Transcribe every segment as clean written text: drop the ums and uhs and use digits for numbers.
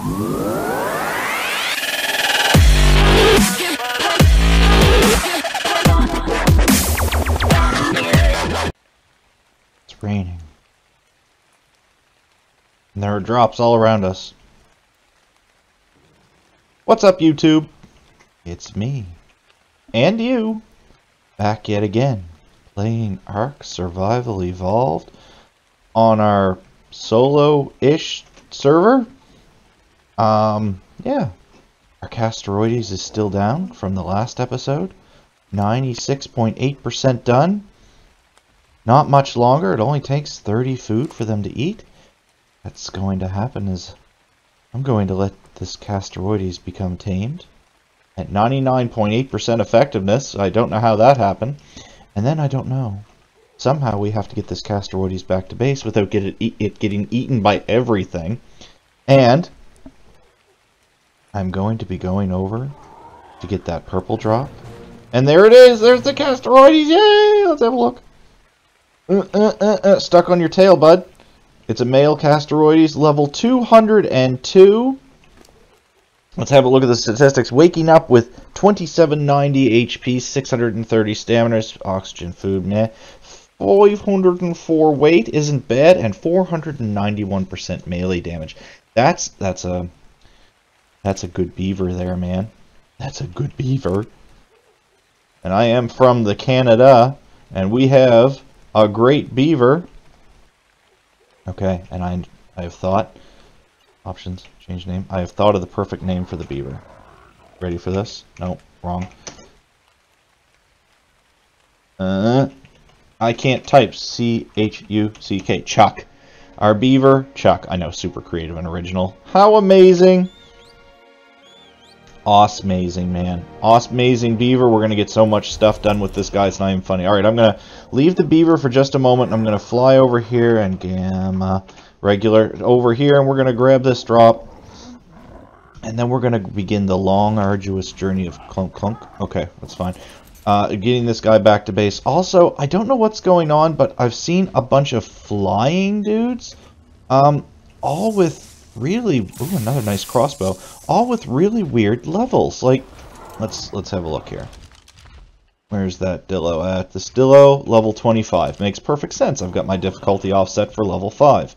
It's raining. And there are drops all around us. What's up, YouTube? It's me. And you. Back yet again. Playing Ark Survival Evolved on our solo-ish server. Yeah. Our Casteroides is still down from the last episode. 96.8% done. Not much longer. It only takes 30 food for them to eat. What's going to happen is I'm going to let this Casteroides become tamed at 99.8% effectiveness. I don't know how that happened. And then I don't know. Somehow we have to get this Casteroides back to base without it getting eaten by everything. And I'm going to be going over to get that purple drop. And there it is! There's the Casteroides! Yay! Let's have a look. Stuck on your tail, bud. It's a male Casteroides, level 202. Let's have a look at the statistics. Waking up with 2790 HP, 630 stamina, oxygen, food, meh. 504 weight isn't bad, and 491% melee damage. That's a good beaver there, man. That's a good beaver. And I am from the Canada, and we have a great beaver. Okay, and I have thought. Options, change name. I have thought of the perfect name for the beaver. Ready for this? No, wrong. I can't type. C-H-U-C-K. Chuck. Our beaver, Chuck. I know, super creative and original. How amazing! Awesmazing, man. Awesmazing beaver. We're going to get so much stuff done with this guy. It's not even funny. Alright, I'm going to leave the beaver for just a moment. I'm going to fly over here and gamma regular over here, and we're going to grab this drop. And then we're going to begin the long, arduous journey of clunk clunk. Okay, that's fine. Getting this guy back to base. Also, I don't know what's going on, but I've seen a bunch of flying dudes. All with really... Ooh, another nice crossbow. All with really weird levels. Like, let's have a look here. Where's that Dillo at? This Dillo, level 25. Makes perfect sense. I've got my difficulty offset for level 5.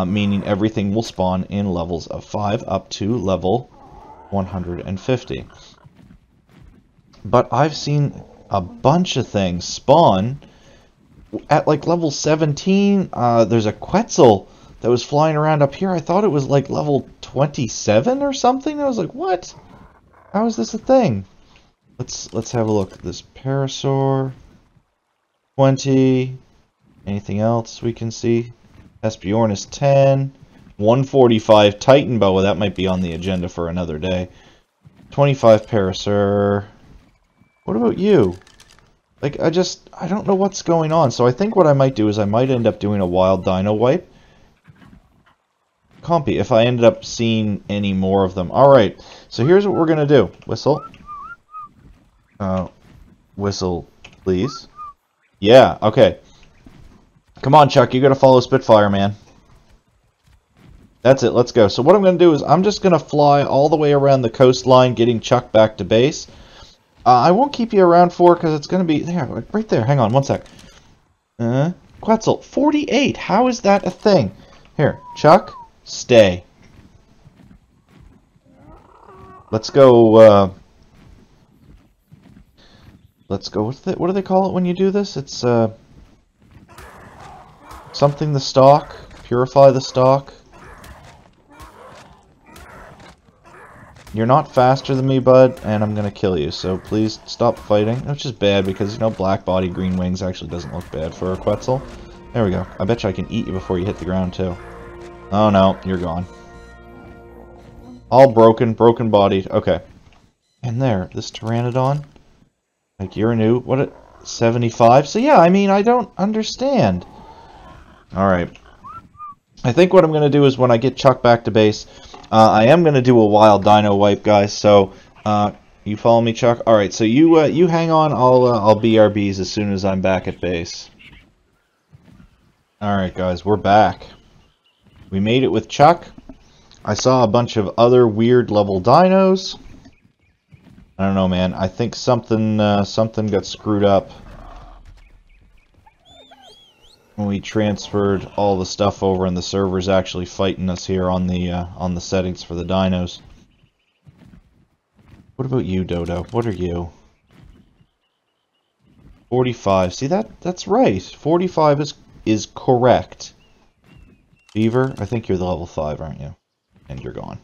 Meaning everything will spawn in levels of 5 up to level 150. But I've seen a bunch of things spawn at like level 17. There's a Quetzal that was flying around up here. I thought it was like level 27 or something. I was like, what? How is this a thing? Let's have a look. This Parasaur, 20. Anything else we can see? Esbjorn is 10. 145 Titan Boa. That might be on the agenda for another day. 25 Parasaur. What about you? Like, I don't know what's going on. So I think what I might do is I might end up doing a wild dino wipe. Compy, if I ended up seeing any more of them. Alright, so here's what we're going to do. Whistle. Whistle, please. Yeah, okay. Come on, Chuck, you got to follow Spitfire, man. That's it, let's go. So what I'm going to do is I'm just going to fly all the way around the coastline, getting Chuck back to base. I won't keep you around for because it's going to be... There, right there, hang on, one sec. Quetzal, 48, how is that a thing? Here, Chuck, stay. Let's go, let's go, what do they call it when you do this? It's, something the stock, purify the stock. You're not faster than me, bud, and I'm gonna kill you, so please stop fighting. Which is bad because, you know, black body, green wings actually doesn't look bad for a Quetzal. There we go. I bet you I can eat you before you hit the ground, too. Oh no, you're gone. All broken bodied. Okay. And there, this Pteranodon. Like, you're new. What, 75? So yeah, I mean, I don't understand. Alright. I think what I'm going to do is when I get Chuck back to base, I am going to do a wild dino wipe, guys. So, you follow me, Chuck? Alright, so you hang on. I'll BRBs as soon as I'm back at base. Alright, guys, we're back. We made it with Chuck. I saw a bunch of other weird level dinos. I don't know, man. I think something something got screwed up when we transferred all the stuff over, and the server's actually fighting us here on the settings for the dinos. What about you, Dodo? What are you? 45. See, that's right. 45 is correct. Beaver, I think you're the level 5, aren't you? And you're gone.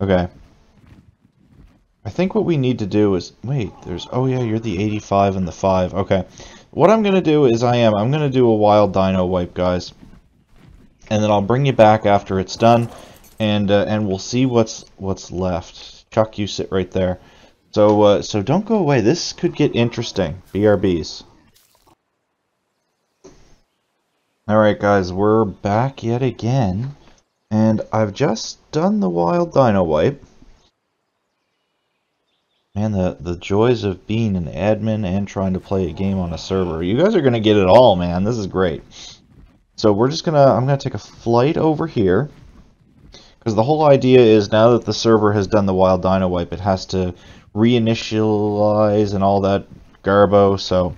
Okay. I think what we need to do is... Wait, there's... Oh yeah, you're the 85 and the 5. Okay. What I'm going to do is I'm going to do a wild dino wipe, guys. And then I'll bring you back after it's done. And we'll see what's left. Chuck, you sit right there. So don't go away. This could get interesting. BRBs. Alright guys, we're back yet again. And I've just done the wild dino wipe. Man, the joys of being an admin and trying to play a game on a server. You guys are going to get it all, man. This is great. So we're just I'm going to take a flight over here. Because the whole idea is now that the server has done the wild dino wipe, it has to reinitialize and all that garbo. So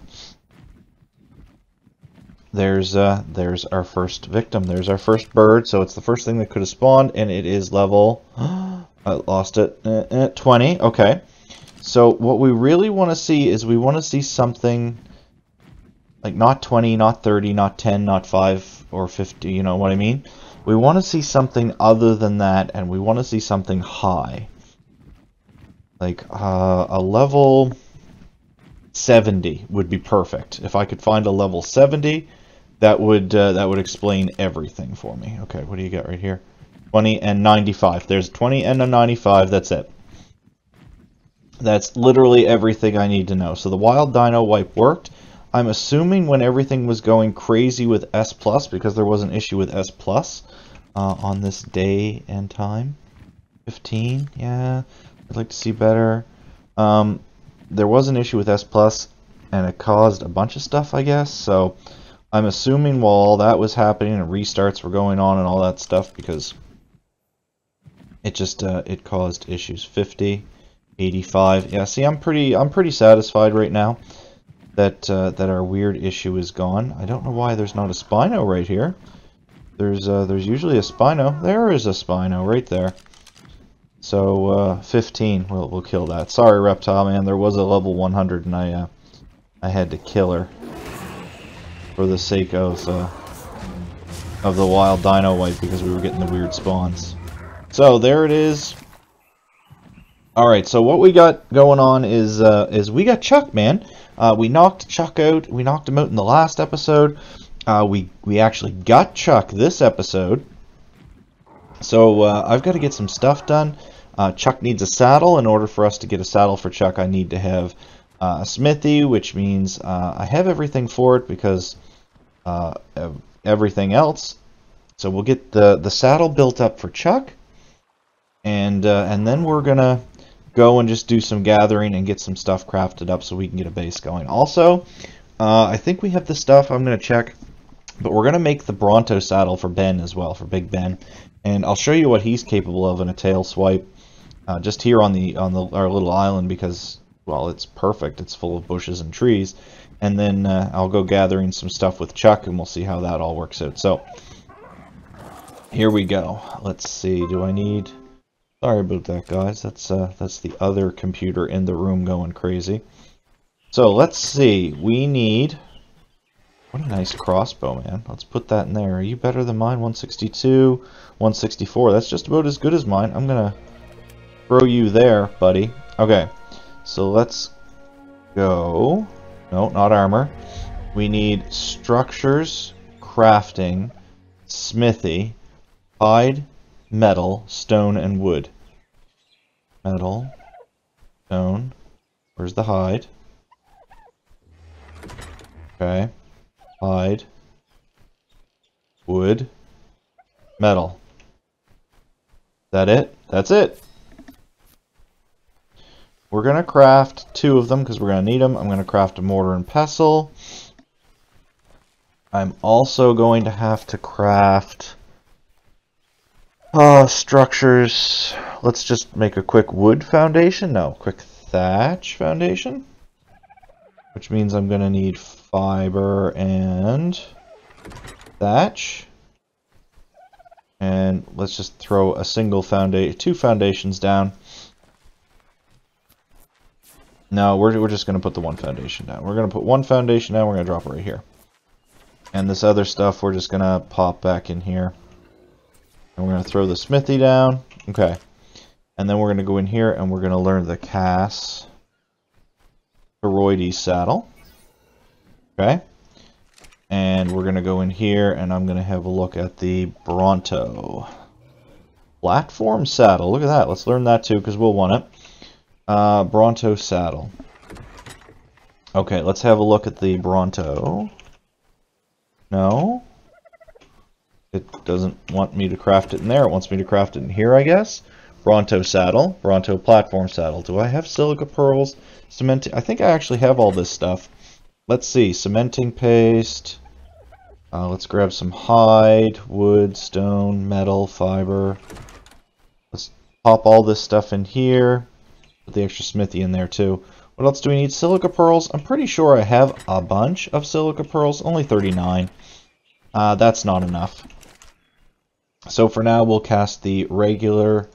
there's our first victim. There's our first bird. So it's the first thing that could have spawned, and it is level... I lost it. 20. Okay. So what we really want to see is we want to see something like not 20, not 30, not 10, not 5 or 50, you know what I mean? We want to see something other than that, and we want to see something high. Like a level 70 would be perfect. If I could find a level 70, that would explain everything for me. Okay, what do you got right here? 20 and 95. There's 20 and a 95, that's it. That's literally everything I need to know. So the wild dino wipe worked. I'm assuming when everything was going crazy with S+, because there was an issue with S+, on this day and time. 15, yeah, I'd like to see better. There was an issue with S+, and it caused a bunch of stuff, I guess. So I'm assuming while all that was happening and restarts were going on and all that stuff, because it just it caused issues. 50. 85. Yeah, see, I'm pretty satisfied right now that our weird issue is gone. I don't know why there's not a Spino right here. There's usually a Spino. There is a Spino right there. So 15. We'll kill that. Sorry, Reptile Man. There was a level 100, and I had to kill her for the sake of the wild dino wipe because we were getting the weird spawns. So there it is. Alright, so what we got going on is we got Chuck, man. We knocked Chuck out. We knocked him out in the last episode. We actually got Chuck this episode. So I've got to get some stuff done. Chuck needs a saddle. In order for us to get a saddle for Chuck, I need to have a smithy, which means I have everything for it because of everything else. So we'll get the saddle built up for Chuck, and then we're gonna go and just do some gathering and get some stuff crafted up so we can get a base going. Also, I think we have the stuff. I'm going to check. But we're going to make the Bronto saddle for Ben as well, for Big Ben. And I'll show you what he's capable of in a tail swipe. Just here on our little island because, well, it's perfect. It's full of bushes and trees. And then I'll go gathering some stuff with Chuck and we'll see how that all works out. So, here we go. Let's see. Do I need... Sorry about that, guys. That's the other computer in the room going crazy. So let's see. We need... What a nice crossbow, man. Let's put that in there. Are you better than mine? 162, 164. That's just about as good as mine. I'm gonna throw you there, buddy. Okay. So let's go. No, not armor. We need structures, crafting, smithy, hide, metal, stone, and wood. Metal, stone, where's the hide? Okay, hide, wood, metal. Is that it? That's it. We're going to craft 2 of them because we're going to need them. I'm going to craft a mortar and pestle. I'm also going to have to craft... Structures. Let's just make a quick wood foundation. No, quick thatch foundation. Which means I'm going to need fiber and thatch. And let's just throw a single foundation, 2 foundations down. No, we're just going to put the 1 foundation down. We're going to put 1 foundation down, we're going to drop it right here. And this other stuff we're just going to pop back in here. And we're going to throw the smithy down. Okay. And then we're going to go in here and we're going to learn the Casteroides saddle. Okay. And we're going to go in here and I'm going to have a look at the Bronto platform saddle. Look at that. Let's learn that too because we'll want it. Bronto saddle. Okay, let's have a look at the Bronto. No. It doesn't want me to craft it in there. It wants me to craft it in here, I guess. Bronto saddle. Bronto platform saddle. Do I have silica pearls? Cementing. I think I actually have all this stuff. Let's see. Cementing paste. Let's grab some hide, wood, stone, metal, fiber. Let's pop all this stuff in here. Put the extra smithy in there too. What else do we need? Silica pearls. I'm pretty sure I have a bunch of silica pearls. Only 39. That's not enough. So for now, we'll cast the regular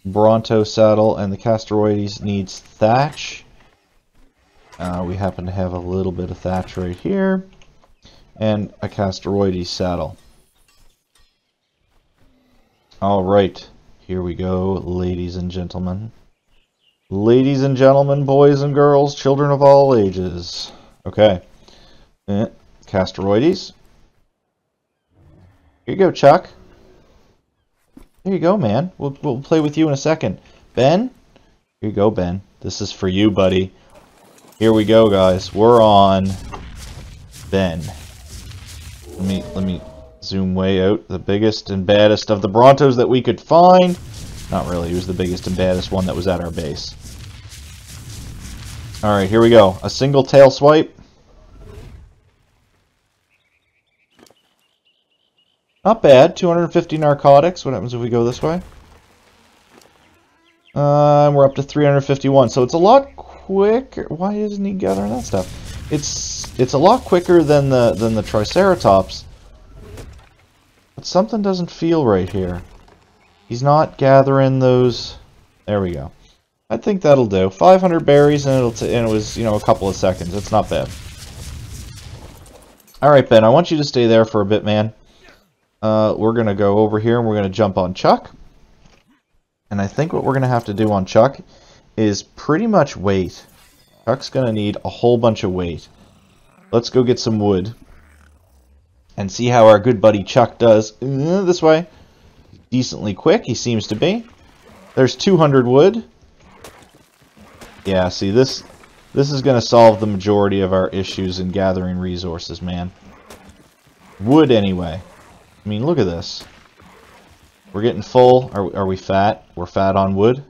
Bronto saddle, and the Casteroides needs thatch. We happen to have a little bit of thatch right here, and a Casteroides saddle. Alright, here we go, ladies and gentlemen. Ladies and gentlemen, boys and girls, children of all ages. Okay. Casteroides. Here you go, Chuck. Here you go, man. We'll play with you in a second. Ben? Here you go, Ben. This is for you, buddy. Here we go, guys. We're on Ben. Let me zoom way out. The biggest and baddest of the Brontos that we could find. Not really. He was the biggest and baddest one that was at our base. Alright, here we go. A single tail swipe. Not bad. 250 narcotics. What happens if we go this way? We're up to 351. So it's a lot quicker. Why isn't he gathering that stuff? It's a lot quicker than the Triceratops. But something doesn't feel right here. He's not gathering those. There we go. I think that'll do. 500 berries and it was, you know, a couple of seconds. It's not bad. All right, Ben. I want you to stay there for a bit, man. We're going to go over here and we're going to jump on Chuck. And I think what we're going to have to do on Chuck is pretty much wait. Chuck's going to need a whole bunch of weight. Let's go get some wood. And see how our good buddy Chuck does. This way. Decently quick, he seems to be. There's 200 wood. Yeah, see, this is going to solve the majority of our issues in gathering resources, man. Wood, anyway. I mean, look at this. We're getting full. Are we fat? We're fat on wood.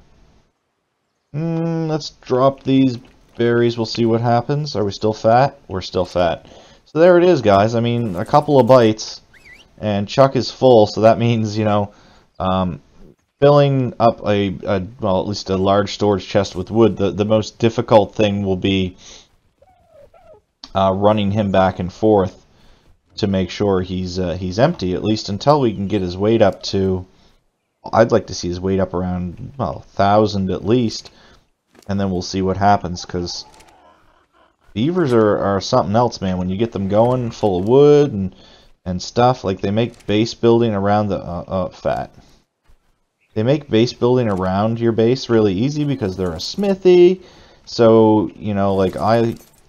Let's drop these berries. We'll see what happens. Are we still fat? We're still fat. So there it is, guys. I mean, a couple of bites, and Chuck is full. So that means, you know, filling up well, at least a large storage chest with wood. The most difficult thing will be running him back and forth to make sure he's empty, at least until we can get his weight up to, I'd like to see his weight up around, well, 1,000 at least, and then we'll see what happens, because beavers are something else, man. When you get them going full of wood and stuff, like, they make base building around the, they make base building around your base really easy because they're a smithy, so, you know, like,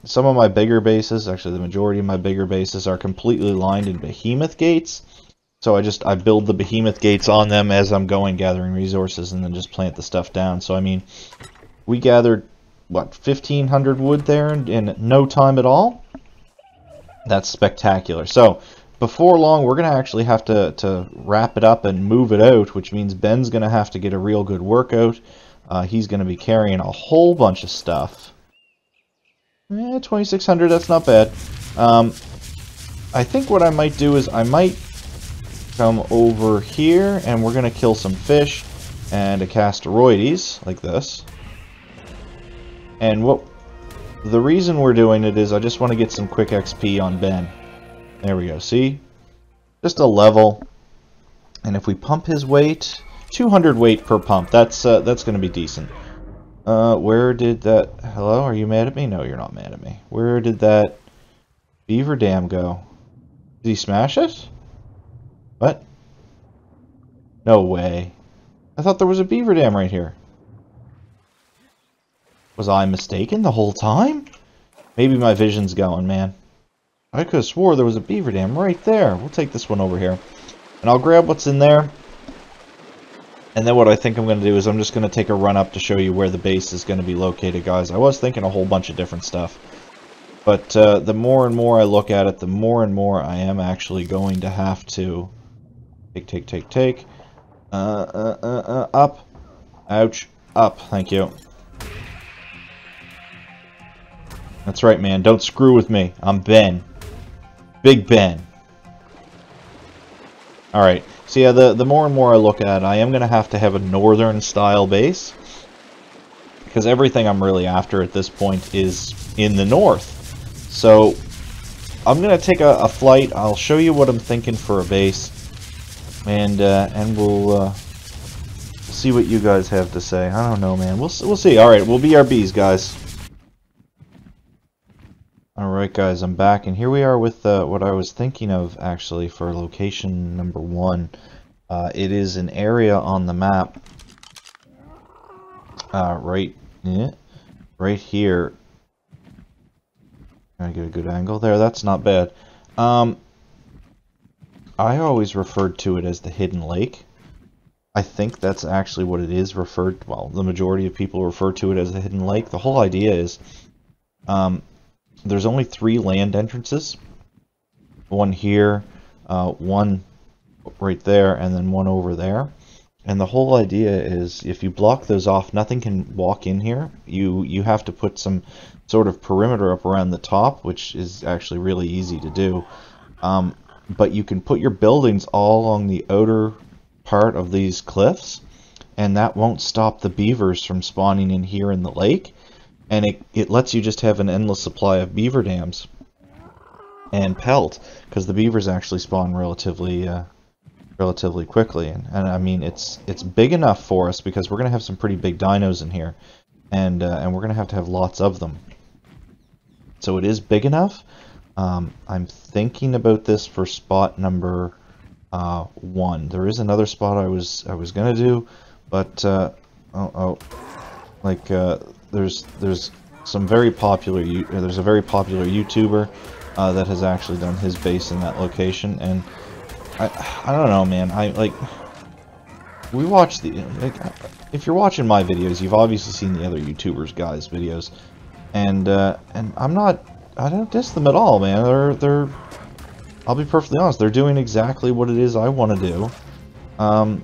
some of my bigger bases, actually the majority of my bigger bases, are completely lined in behemoth gates. So I build the behemoth gates on them as I'm going, gathering resources, and then just plant the stuff down. So I mean, we gathered, what, 1,500 wood there in no time at all? That's spectacular. So before long, we're going to actually have to wrap it up and move it out, which means Ben's going to have to get a real good workout. He's going to be carrying a whole bunch of stuff. 2,600, that's not bad. I think what I might do is I might come over here, and we're going to kill some fish and a Casteroides, like this. And the reason we're doing it is I just want to get some quick XP on Ben. There we go, see? Just a level. And if we pump his weight, 200 weight per pump, that's going to be decent. Where did that... Hello, are you mad at me? No, you're not mad at me. Where did that beaver dam go? Did he smash it? What? No way. I thought there was a beaver dam right here. Was I mistaken the whole time? Maybe my vision's going, man. I could have swore there was a beaver dam right there. We'll take this one over here. And I'll grab what's in there. And then what I think I'm going to do is I'm just going to take a run up to show you where the base is going to be located, guys. I was thinking a whole bunch of different stuff. But the more and more I look at it, the more and more I am actually going to have to... Take. Up. Ouch. Up. Thank you. That's right, man. Don't screw with me. I'm Ben. Big Ben. Alright. So yeah, the more and more I look at it, I am going to have a northern style base. Because everything I'm really after at this point is in the north. So, I'm going to take a flight. I'll show you what I'm thinking for a base. And we'll see what you guys have to say. I don't know, man. We'll see. Alright, we'll be our bees, guys. Alright, guys, I'm back. And here we are with what I was thinking of, actually, for location number 1. It is an area on the map. Right here. Trying to get a good angle there. That's not bad. I always referred to it as the hidden lake. I think that's actually what it is referred. Well, the majority of people refer to it as the hidden lake. The whole idea is, there's only 3 land entrances. One here, one right there, and then one over there. And the whole idea is, if you block those off, nothing can walk in here. You have to put some sort of perimeter up around the top, which is actually really easy to do. But you can put your buildings all along the outer part of these cliffs, and that won't stop the beavers from spawning in here in the lake. And it lets you just have an endless supply of beaver dams and pelt, because the beavers actually spawn relatively quickly. And I mean, it's big enough for us, because we're going to have some pretty big dinos in here, and we're going to have lots of them. So it is big enough. I'm thinking about this for spot number 1. There is another spot I was going to do, but there's some very popular there's a very popular YouTuber that has actually done his base in that location, and I don't know, man. We watch if you're watching my videos, you've obviously seen the other YouTubers guys' videos, and I don't diss them at all, man. I'll be perfectly honest, they're doing exactly what it is I want to do on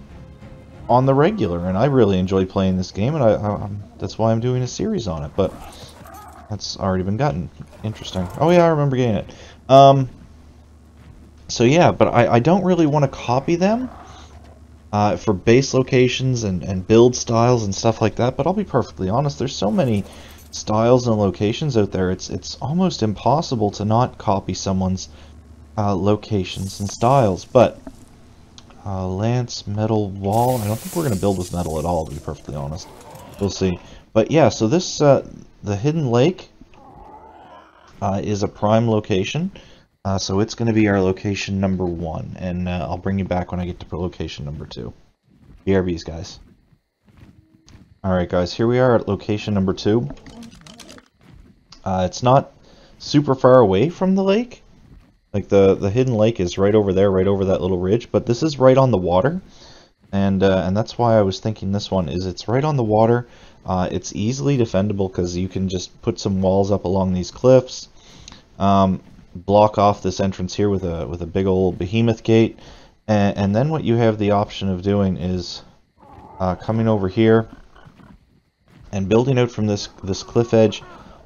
the regular, and I really enjoy playing this game, and that's why I'm doing a series on it. But that's already been gotten. Interesting. Oh yeah, I remember getting it. So yeah, but I don't really want to copy them for base locations and build styles and stuff like that, but I'll be perfectly honest, there's so many styles and locations out there, it's almost impossible to not copy someone's locations and styles. But lance, metal, wall, I don't think we're going to build with metal at all, to be perfectly honest. We'll see. But yeah, so this the hidden lake is a prime location, so it's going to be our location number 1, and I'll bring you back when I get to location number 2. BRBs, guys. Alright guys, here we are at location number 2. It's not super far away from the lake. Like the hidden lake is right over there, right over that little ridge, but this is right on the water. And that's why I was thinking this one is it's right on the water. It's easily defendable because you can just put some walls up along these cliffs, block off this entrance here with a big old behemoth gate, and then what you have the option of doing is coming over here and building out from this cliff edge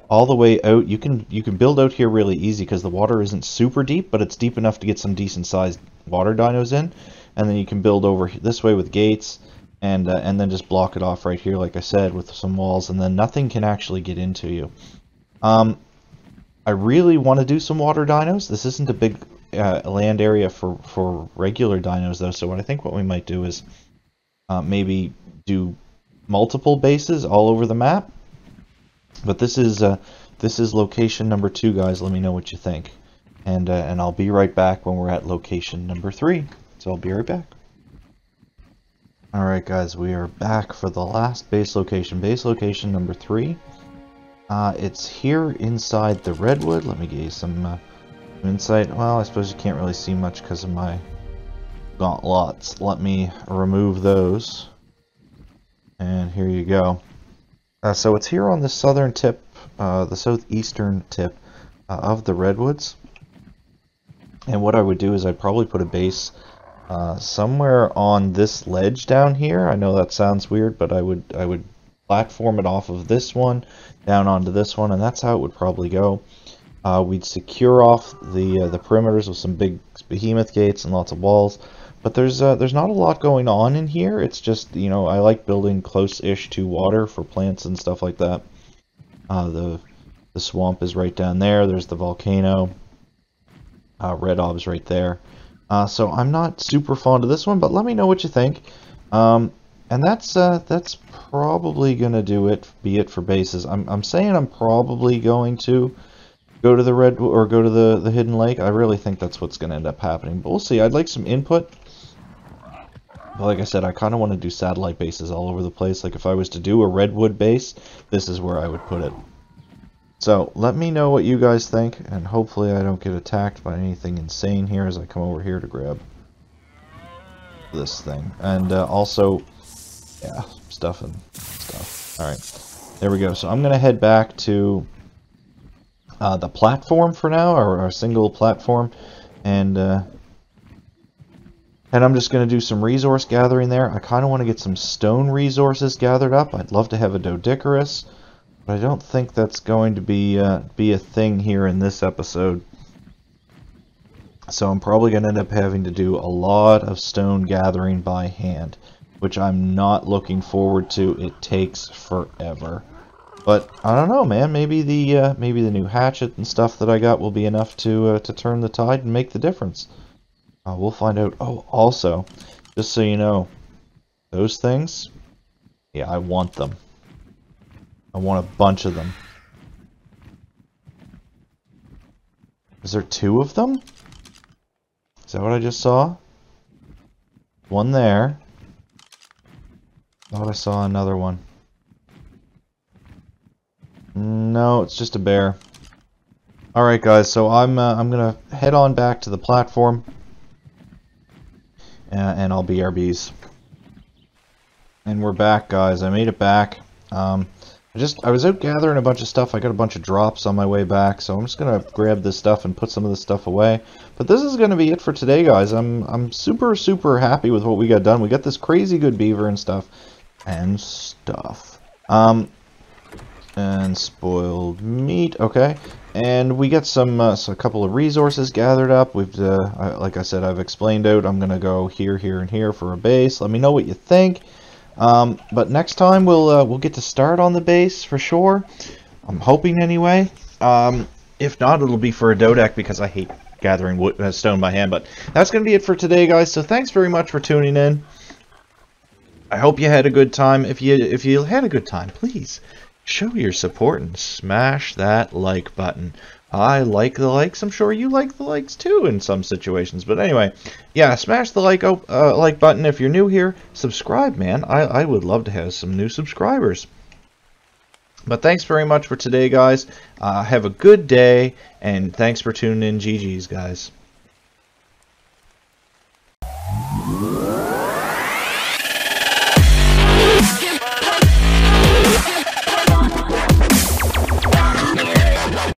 all the way out. You can build out here really easy because the water isn't super deep, but it's deep enough to get some decent sized water dinos in, and then you can build over this way with gates, and then just block it off right here, like I said, with some walls, and then nothing can actually get into you. I really want to do some water dinos. This isn't a big land area for regular dinos, though, so I think what we might do is maybe do multiple bases all over the map. But this is location number 2, guys. Let me know what you think, and I'll be right back when we're at location number 3. So I'll be right back. All right, guys, we are back for the last base location number 3. It's here inside the redwood. Let me give you some insight. Well, I suppose you can't really see much because of my gauntlets. Let me remove those. And here you go. So it's here on the southern tip, the southeastern tip of the redwoods. And what I would do is I'd probably put a base somewhere on this ledge down here. I know that sounds weird, but I would platform it off of this one down onto this one, and that's how it would probably go. We'd secure off the perimeters with some big behemoth gates and lots of walls. But there's not a lot going on in here. It's just, you know, I like building close-ish to water for plants and stuff like that. The swamp is right down there. There's the volcano. Red Ob's right there. So I'm not super fond of this one, but let me know what you think. And that's probably gonna be it for bases. I'm saying I'm probably going to go to the go to the hidden lake. I really think that's what's gonna end up happening, but we'll see. I'd like some input. But like I said, I kind of want to do satellite bases all over the place. Like if I was to do a redwood base, this is where I would put it. So let me know what you guys think, and hopefully I don't get attacked by anything insane here as I come over here to grab this thing. And also, yeah, stuff and stuff. Alright, there we go. So I'm going to head back to the platform for now, or our single platform, and I'm just going to do some resource gathering there. I kind of want to get some stone resources gathered up. I'd love to have a Doedicurus, but I don't think that's going to be a thing here in this episode. So I'm probably going to end up having to do a lot of stone gathering by hand, which I'm not looking forward to. It takes forever. But I don't know, man. Maybe the new hatchet and stuff that I got will be enough to turn the tide and make the difference. We'll find out. Oh, also, just so you know, those things, yeah, I want them. I want a bunch of them. Is there 2 of them? Is that what I just saw? One there. I thought I saw another one. No, it's just a bear. Alright guys, so I'm gonna head on back to the platform. And I'll BRBs. And we're back, guys. I made it back. I was out gathering a bunch of stuff. I got a bunch of drops on my way back, so I'm just gonna grab this stuff and put some of this stuff away. But this is gonna be it for today, guys. I'm super happy with what we got done. We got this crazy good beaver and stuff. And spoiled meat. Okay. And we get a couple of resources gathered up. We've, like I said, I've explained out. I'm gonna go here, and here for a base. Let me know what you think. But next time we'll get to start on the base for sure. I'm hoping anyway. If not, it'll be for a Doedec because I hate gathering wood, stone by hand. But that's gonna be it for today, guys. So thanks very much for tuning in. I hope you had a good time. If you had a good time, please show your support and smash that like button. I like the likes. I'm sure you like the likes too in some situations. But anyway, yeah, smash the like button. If you're new here, subscribe, man. I would love to have some new subscribers. But thanks very much for today, guys. Have a good day, and thanks for tuning in. GG's, guys.